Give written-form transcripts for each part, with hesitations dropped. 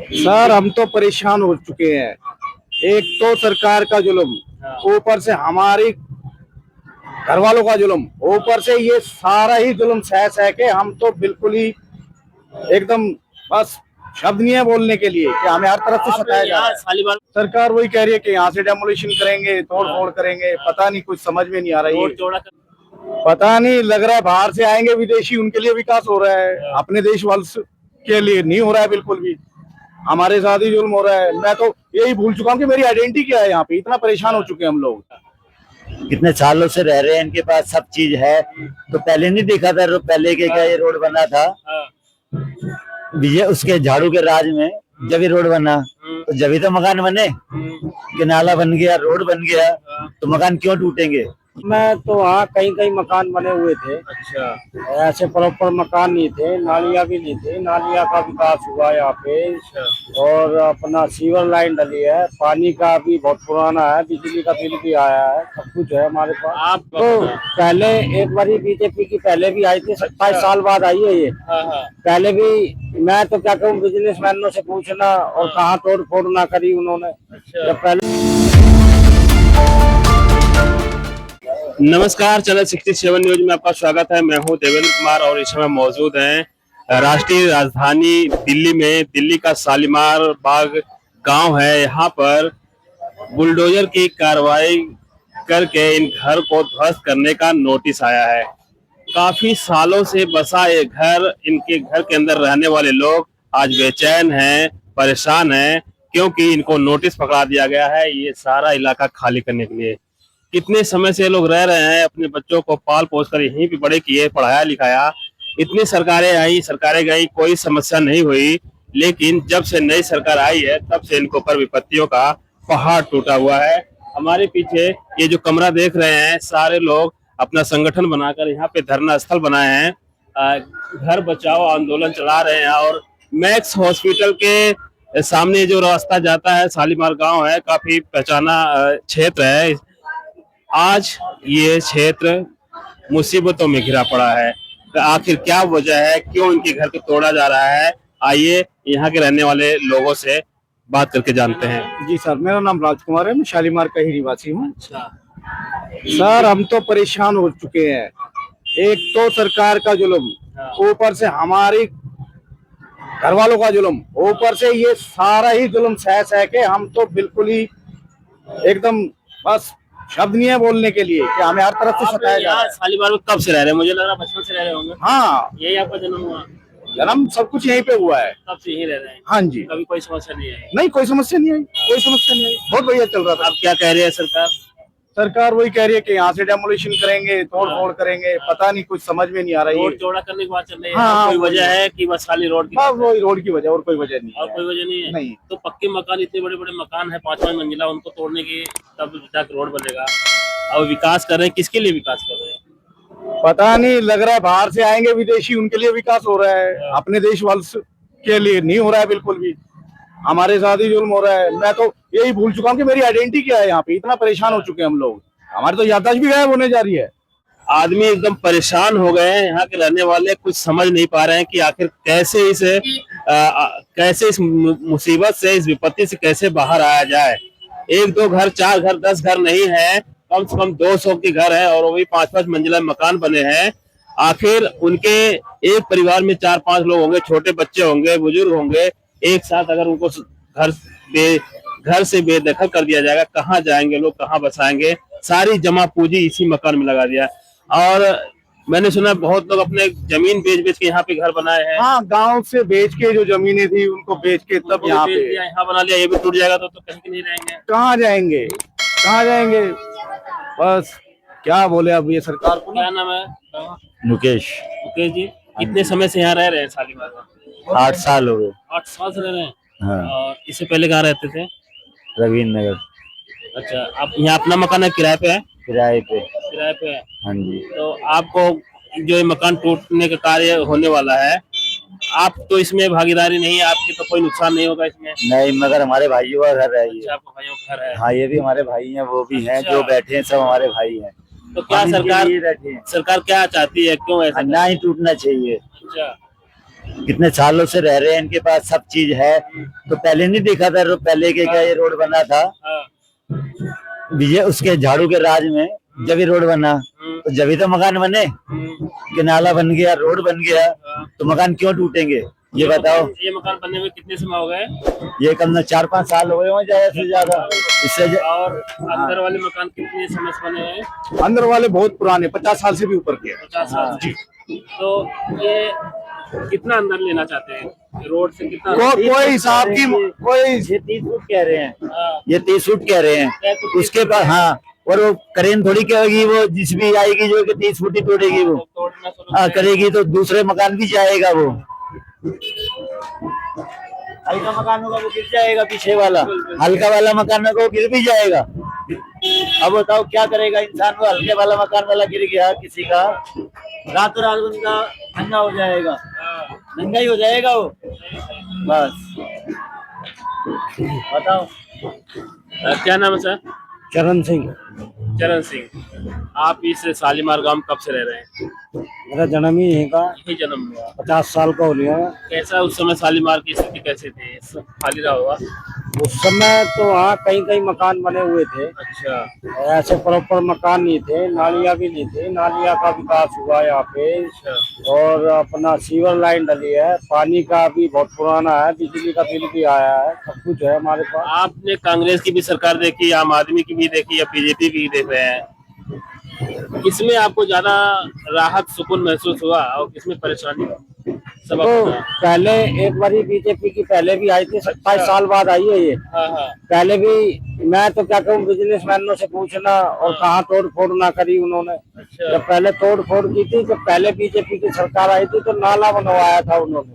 Sir हम तो परेशान हो चुके हैं। एक तो सरकार का जुल्म, ऊपर से हमारी घर वालों का जुल्म, ऊपर से ये सारा ही जुल्म सह सह के हम तो बिल्कुल ही एकदम बस शब्द नहीं है बोलने के लिए कि हमें हर तरफ से सताया जा रहा है। सरकार वही कह रही है कि यहाँ से डेमोलिशन करेंगे, तोड़ फोड़ करेंगे, पता नहीं कुछ समझ में नहीं आ रहा है। पता नहीं, लग रहा है बाहर से आएंगे विदेशी, उनके लिए विकास हो रहा है, अपने देश वालों के लिए नहीं हो रहा है बिल्कुल भी। हमारे साथ ही जुल्म हो रहा है। मैं तो यही भूल चुका हूँ कि मेरी आइडेंटिटी क्या है। यहाँ पे इतना परेशान हो चुके हैं हम लोग। कितने सालों से रह रहे हैं, इनके पास सब चीज है। तो पहले नहीं देखा था, पहले के क्या ये रोड बना था विजय उसके झाड़ू के राज में, जब ये रोड बना तो जब ही तो मकान बने कि नाला बन गया, रोड बन गया, तो मकान क्यों टूटेंगे। मैं तो वहाँ कहीं कहीं मकान बने हुए थे। अच्छा। ऐसे प्रॉपर मकान नहीं थे, नालियाँ भी नहीं थे। नालियाँ का विकास हुआ यहाँ पे। और अपना सीवर लाइन डली है, पानी का भी बहुत पुराना है, बिजली का बिल भी आया है, सब कुछ है हमारे पास। आप तो पहले एक बारी बीजेपी की पहले भी आई थी, 27 साल बाद आई है ये। पहले भी मैं तो क्या कहूँ, बिजनेसमैनों से पूछना, और कहाँ तोड़ फोड़ ना करी उन्होंने। जब पहले नमस्कार, चैनल 67 न्यूज में आपका स्वागत है। मैं हूं देवेंद्र कुमार और इस समय मौजूद हैं राष्ट्रीय राजधानी दिल्ली में। दिल्ली का शालीमार बाग गांव है। यहां पर बुलडोजर की कार्रवाई करके इन घर को ध्वस्त करने का नोटिस आया है। काफी सालों से बसा ये घर, इनके घर के अंदर रहने वाले लोग आज बेचैन हैं, परेशान हैं, क्योंकि इनको नोटिस पकड़ा दिया गया है ये सारा इलाका खाली करने के लिए। कितने समय से लोग रह रहे हैं, अपने बच्चों को पाल पोस कर यहीं पे बड़े किए, पढ़ाया लिखाया। इतनी सरकारें आई, सरकारें गई, कोई समस्या नहीं हुई। लेकिन जब से नई सरकार आई है तब से इनको पर विपत्तियों का पहाड़ टूटा हुआ है। हमारे पीछे ये जो कमरा देख रहे हैं, सारे लोग अपना संगठन बनाकर यहाँ पे धरना स्थल बनाए हैं, घर बचाओ आंदोलन चला रहे हैं। और मैक्स हॉस्पिटल के सामने जो रास्ता जाता है, शालीमार गांव है, काफी पहचाना क्षेत्र है। आज ये क्षेत्र मुसीबतों में घिरा पड़ा है। तो आखिर क्या वजह है, क्यों इनके घर को तोड़ा जा रहा है, आइए यहाँ के रहने वाले लोगों से बात करके जानते हैं। जी सर, मेरा नाम राजकुमार है, मैं शालीमार का ही निवासी हूँ। अच्छा। सर हम तो परेशान हो चुके हैं। एक तो सरकार का जुल्म, ऊपर से हमारी घर वालों का जुल्म, ऊपर से ये सारा ही जुल्म सह सह के हम तो बिल्कुल ही एकदम बस शब्द नहीं है बोलने के लिए कि हमें हर तरफ से सताया जा रहा है। शालीमार में कब से रह रहे हैं? मुझे लग रहा है बचपन से रह रहे होंगे। हाँ, यही आपका जन्म हुआ? जन्म सब कुछ यहीं पे हुआ है। तब से यहीं रह रहे हैं? हाँ जी। कभी कोई समस्या नहीं आई? नहीं, कोई समस्या नहीं आई, कोई समस्या नहीं आई, बहुत बढ़िया चल रहा था। अब क्या कह रही है सरकार? सरकार वही कह रही है कि यहाँ से डेमोलिशन करेंगे, तोड़ फोड़ करेंगे, पता नहीं कुछ समझ में नहीं आ रही है। रोड चौड़ा करने की बात चल रही है। हाँ, कोई वजह है कि बस खाली रोड की? बस वही रोड की वजह, और कोई वजह नहीं और है। कोई वजह नहीं है? नहीं। तो पक्के मकान, इतने बड़े बड़े मकान है, 5-5 मंजिला, उनको तोड़ने की तब जाकर रोड बनेगा। अब विकास कर रहे हैं, किसके लिए विकास कर रहे हैं? पता नहीं, लग रहा है बाहर से आएंगे विदेशी, उनके लिए विकास हो रहा है, अपने देश वालों के लिए नहीं हो रहा है बिल्कुल भी। हमारे साथ ही जुल्म हो रहा है। मैं तो यही भूल चुका हूँ कि मेरी आइडेंटिटी क्या है। यहाँ पे इतना परेशान हो चुके हैं हम लोग, हमारी तो याददाश्त भी गायब होने जा रही है। आदमी एकदम परेशान हो गए हैं। यहाँ के रहने वाले कुछ समझ नहीं पा रहे हैं कि आखिर कैसे इस मुसीबत से, इस विपत्ति से कैसे बाहर आया जाए। 1-2 घर, 4 घर, 10 घर नहीं है, कम से कम 200 के घर है, और वो भी 5-5 मंजिला मकान बने हैं। आखिर उनके एक परिवार में 4-5 लोग होंगे, छोटे बच्चे होंगे, बुजुर्ग होंगे। एक साथ अगर उनको घर से बेदखल कर दिया जाएगा, कहाँ जाएंगे लोग, कहाँ बसाएंगे? सारी जमा पूंजी इसी मकान में लगा दिया। और मैंने सुना बहुत लोग अपने जमीन बेच बेच के यहाँ पे घर बनाए हैं। हाँ, गांव से बेच के जो जमीनें थी उनको बेच के तब यहाँ पे यहाँ बना लिया। ये भी टूट जाएगा तो कहीं नहीं रहेंगे। कहाँ जाएंगे, कहाँ जाएंगे? बस क्या बोले अब ये सरकार को। क्या नाम है? मुकेश। मुकेश जी, कितने समय से यहाँ रह रहे हैं शालीमार में? 8 साल हो गए। 8 साल से रह रहे हैं? हाँ। और इससे पहले कहाँ रहते थे? रवीन्द्र नगर। अच्छा, आप यहाँ अपना मकान है, किराए पे है? किराए पे। किराए पे है। हाँ जी। तो आपको जो ये मकान टूटने का कार्य होने वाला है, आप तो इसमें भागीदारी नहीं है, आपकी तो कोई नुकसान नहीं होगा इसमें? नहीं, मगर हमारे भाइयों का घर है ये। अच्छा, आपको भाइयों का घर है? हाँ, ये भी हमारे भाई हैं, वो भी हैं। अच्छा। जो बैठे हैं सब हमारे भाई हैं। तो क्या सरकार क्या चाहती है, क्यों ऐसा? ना ही टूटना चाहिए। अच्छा, कितने सालों से रह रहे हैं, इनके पास सब चीज है। तो पहले नहीं देखा था, पहले के क्या ये रोड बना था हाँ, विजय उसके झाड़ू के राज में, जब ये रोड बना तो जब ही तो मकान बने कि नाला बन गया, रोड बन गया, तो मकान क्यों टूटेंगे ये बताओ। ये मकान बनने में कितने समय हो गए? ये कम से 4-5 साल हो गए हों ज्यादा से ज्यादा। और अंदर वाले मकान कितने समय से बने हैं? अंदर वाले बहुत पुराने, 50 साल से भी ऊपर के हैं। 50 साल जी। तो ये कितना अंदर लेना चाहते हैं? रोड से कितना? कोई हिसाब की कोई ये 30 फुट कह रहे हैं, हाँ, ये 30 फुट कह रहे हैं। उसके बाद हाँ, और वो करेन थोड़ी क्या होगी, वो जिस भी आएगी जो कि 30 फुट ही तोड़ेगी वो, तोड़ना शुरू हाँ करेगी तो दूसरे मकान भी जाएगा वो। हल्का मकान होगा वो गिर जाएगा, पीछे वाला हल्का वाला मकान होगा वो गिर भी जाएगा। अब बताओ क्या करेगा इंसान, वो हल्के वाला मकान वाला गिर गया किसी का, रातों रात उनका नंगा हो जाएगा, नंगा ही हो जाएगा वो बस। बताओ क्या नाम है सर? चरण सिंह। चरण सिंह। आप इस शालीमार गांव में कब से रह रहे हैं? मेरा जन्म ही यहीं का, यही जन्म हुआ। 50 साल का हो गया। कैसा उस समय शालीमार की स्थिति कैसे थी? सब खाली रहा होगा। उस समय तो वहाँ कई कई मकान बने हुए थे, अच्छा ऐसे प्रॉपर मकान नहीं थे, नालियाँ भी नहीं थे। नालियाँ का विकास हुआ यहाँ पे, अच्छा। और अपना सीवर लाइन डली है, पानी का भी बहुत पुराना है, बिजली का बिल भी आया है, सब कुछ है हमारे पास। आपने कांग्रेस की भी सरकार देखी, आम आदमी की भी देखी, या बीजेपी की देख रहे हैं? किसमें आपको ज्यादा राहत सुकून महसूस हुआ और किसमें परेशानी? सब तो अपना। पहले एक बारी बीजेपी की पहले भी आई थी, 27 साल बाद आई है ये। हाँ हाँ पहले भी मैं तो क्या कहूँ, बिजनेसमैनों से पूछना, और कहाँ तोड़ फोड़ ना करी उन्होंने। अच्छा। जब पहले तोड़ फोड़ की थी, जब पहले बीजेपी की सरकार आई थी तो नाला बनवाया था उन्होंने।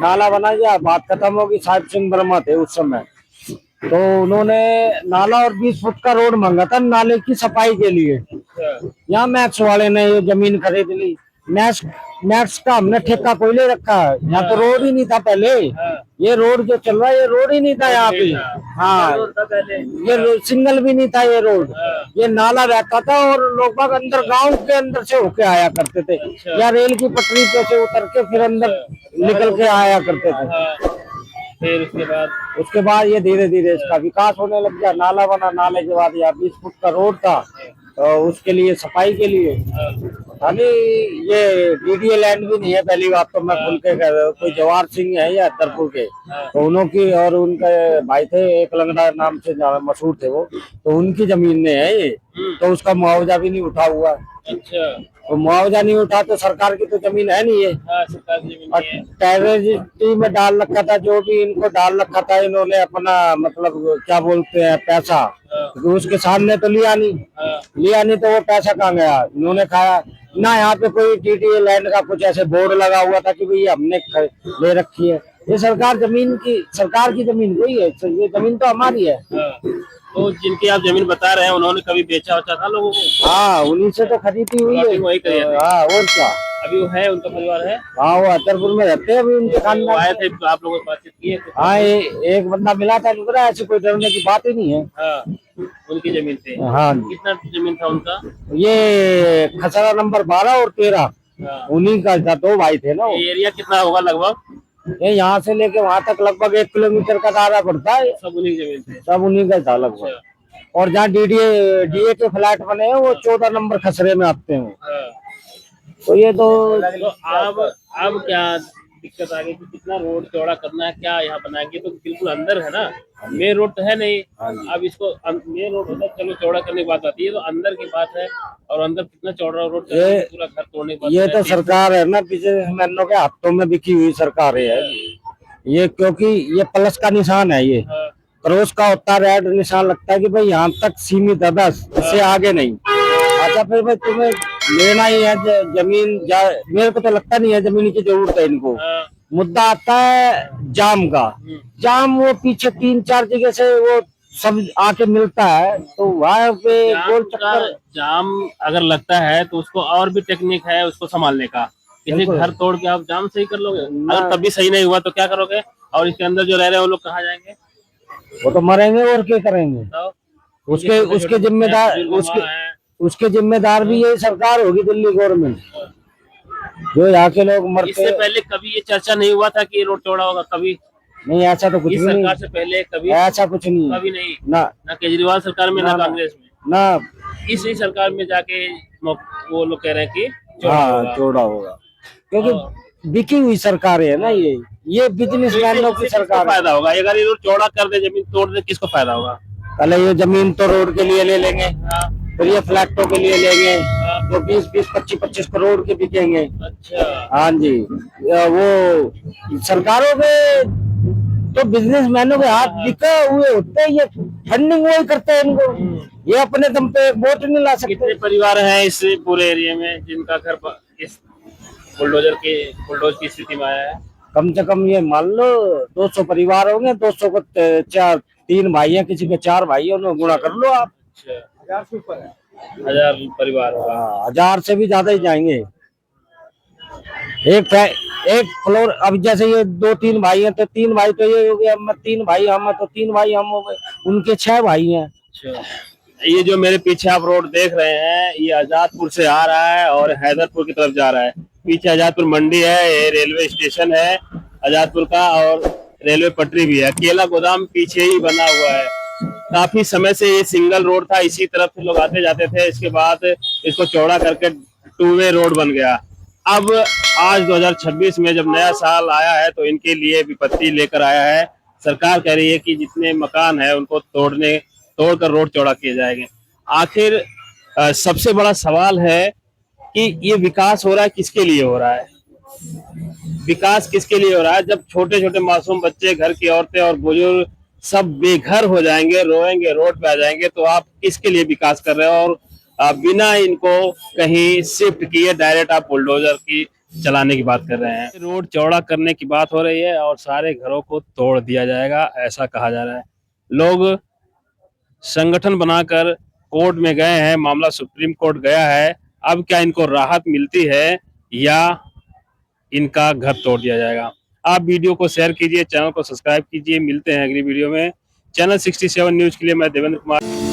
नाला बना गया, बात खत्म होगी। साहिब सिंह वर्मा थे उस समय, तो उन्होंने नाला और 20 फुट का रोड मांगा था नाले की सफाई के लिए। अच्छा। यहाँ मैक्स वाले ने ये जमीन खरीद ली। मैक्स का हमने ठेका कोई ले रखा है, यहाँ तो रोड ही नहीं था पहले। ये रोड जो चल रहा है ये रोड ही नहीं था यहाँ पे। हाँ, ये सिंगल भी नहीं था ये रोड। ये नाला रहता था और लोग बाग अंदर गांव के अंदर से होके आया करते थे, या रेल की पटरी पे से उतर के फिर अंदर निकल के आया करते थे। फिर उसके बाद ये धीरे धीरे इसका विकास होने लग गया। नाला बना, नाले के बाद यहाँ 20 फुट का रोड था, तो उसके लिए सफाई के लिए। अभी ये डीडीए लैंड भी नहीं है, पहली बात तो मैं खुल के कह रहा हूँ। कोई जवाहर सिंह है या अत्तरपुर के, तो उन्हों की, और उनके भाई थे एक लंगड़ा नाम से मशहूर थे वो, तो उनकी जमीन में है ये। तो उसका मुआवजा भी नहीं उठा हुआ। अच्छा। तो मुआवजा नहीं उठा तो सरकार की तो जमीन है नहीं है। हाँ, सरकार की जमीन और नहीं है। टेररिस्टी में डाल रखा था, जो भी इनको डाल रखा था इन्होंने अपना, मतलब क्या बोलते हैं, पैसा। तो उसके सामने तो लिया नहीं तो वो पैसा कहाँ गया? इन्होंने खाया ना। यहाँ पे कोई डीडीए लैंड का कुछ ऐसे बोर्ड लगा हुआ था कि भाई हमने ले रखी है। ये सरकार की जमीन कोई है, ये जमीन तो हमारी है। तो जिनकी आप जमीन बता रहे हैं उन्होंने कभी बेचा वचा था लोगों को? हाँ, उन्हीं से तो खरीदी हुई है। वही करिए। हाँ, और क्या। अभी वो है, उनका परिवार है? हाँ, वो अत्तरपुर में रहते हैं अभी, उनके वो खानदान। आए थे तो आप लोगों से बातचीत की है? हाँ, एक बंदा मिला था, लग रहा है ऐसी कोई डरने की बात ही नहीं है। हाँ, उनकी जमीन थी। हाँ, कितना जमीन था उनका? ये खसरा नंबर 12 और 13 हाँ। उन्हीं का था, 2 भाई थे ना वो। ये एरिया कितना होगा लगभग? ये यहाँ से लेके वहां तक लगभग 1 किलोमीटर का दायरा पड़ता है। सब उन्हीं की जमीन थी? सब उन्हीं का था लगभग। और जहाँ डीए के फ्लैट बने हैं वो 14 नंबर खसरे में आते हैं। हाँ। तो ये तो अब क्या दिक्कत आ गई कि कितना रोड चौड़ा करना है, क्या यहाँ बनाएंगे? तो बिल्कुल अंदर है ना, मेन रोड तो है नहीं। अब इसको मेन रोड होता है, चलो चौड़ा करने की बात आती है, तो अंदर की बात है। और अंदर कितना चौड़ा रोड, पूरा घर तोड़ने की बात ये तो सरकार है ना, बिजनेसमैनों के हाथों में बिकी हुई सरकार है ये। क्योंकि ये प्लस का निशान है, ये क्रॉस का होता है, रेड निशान लगता है कि भाई यहाँ तक सीमित है, बस इससे आगे नहीं। अच्छा, फिर भाई तुम्हें लेना ही है जमीन। मेरे को तो लगता नहीं है जमीन की जरूरत है इनको। मुद्दा आता है जाम का। जाम वो पीछे 3-4 जगह से वो सब आके मिलता है, तो वहाँ पे गोल चक्कर। जाम अगर लगता है तो उसको और भी टेक्निक है उसको संभालने का। किसी घर तोड़ के आप जाम सही कर लोगे? अगर तब भी सही नहीं हुआ तो क्या करोगे? और इसके अंदर जो रह रहे हैं वो लोग कहाँ जाएंगे? वो तो मरेंगे और क्या करेंगे? उसके जिम्मेदार भी यही सरकार होगी, दिल्ली गवर्नमेंट। जो यहाँ के लोग मरते इससे पहले कभी ये चर्चा नहीं हुआ था कि ये रोड चौड़ा होगा? कभी नहीं, ऐसा तो कुछ इस भी नहीं, सरकार से पहले कभी ऐसा कुछ नहीं, कभी नहीं, ना ना केजरीवाल सरकार में ना ना, कांग्रेस में, ना। इसी सरकार में जाके वो लोग कह रहे हैं कि चौड़ा हाँ, होगा। चौड़ा होगा, और क्योंकि बिकी हुई सरकार है ना ये बिजनेसमैनों की इससे किसको सरकार है। फायदा होगा? अगर ये रोड चौड़ा कर दे, जमीन तोड़ दे, किसको फायदा होगा? पहले ये जमीन तो रोड के लिए ले लेंगे, हाँ, फिर ये फ्लैटों के लिए लेंगे, हाँ, तो 20-20, 25-25 करोड़ के बिकेंगे। अच्छा, हाँ जी, वो सरकारों के तो बिजनेसमैनों के हाथ बिके हुए होते हैं, ये फंडिंग वही करते हैं इनको, ये अपने दम पे वोट नहीं ला सकते। कितने परिवार हैं इस पूरे एरिया में जिनका घर इस बुलडोजर की स्थिति में आया है? कम से कम ये मान लो 200 परिवार होंगे, 200 को 3 भाई हैं, किसी के 4 भाई हैं, उन्हें गुणा कर लो आप। अच्छा, 1000 से ऊपर है, 1000 परिवार होगा। 1000 से भी ज्यादा ही जाएंगे। एक फ्लोर, अब जैसे ये 2-3 भाई हैं, तो 3 भाई तो ये हो गया, मैं 3 भाई हम हैं, तो 3 भाई हम हो गए, उनके 6 भाई हैं। अच्छा, ये जो मेरे पीछे आप रोड देख रहे हैं, ये आजादपुर से आ रहा है और हैदरपुर की तरफ जा रहा है। पीछे आजादपुर मंडी है, ये रेलवे स्टेशन है आजादपुर का, और रेलवे पटरी भी है। केला गोदाम पीछे ही बना हुआ है। काफी समय से ये सिंगल रोड था, इसी तरफ से लोग आते जाते थे। इसके बाद इसको चौड़ा करके 2 वे रोड बन गया। अब आज 2026 में जब नया साल आया है, तो इनके लिए विपत्ति लेकर आया है। सरकार कह रही है कि जितने मकान है उनको तोड़कर रोड चौड़ा किए जाएंगे। आखिर सबसे बड़ा सवाल है कि ये विकास हो रहा है किसके लिए हो रहा है? विकास किसके लिए हो रहा है? जब छोटे छोटे मासूम बच्चे, घर की औरतें और बुजुर्ग सब बेघर हो जाएंगे, रोएंगे, रोड पे आ जाएंगे, तो आप किसके लिए विकास कर रहे हो? और बिना इनको कहीं शिफ्ट किए डायरेक्ट आप बुलडोजर की चलाने की बात कर रहे हैं। रोड चौड़ा करने की बात हो रही है और सारे घरों को तोड़ दिया जाएगा, ऐसा कहा जा रहा है। लोग संगठन बनाकर कोर्ट में गए हैं, मामला सुप्रीम कोर्ट गया है। अब क्या इनको राहत मिलती है या इनका घर तोड़ दिया जाएगा? आप वीडियो को शेयर कीजिए, चैनल को सब्सक्राइब कीजिए। मिलते हैं अगली वीडियो में। चैनल 67 न्यूज के लिए मैं देवेंद्र कुमार।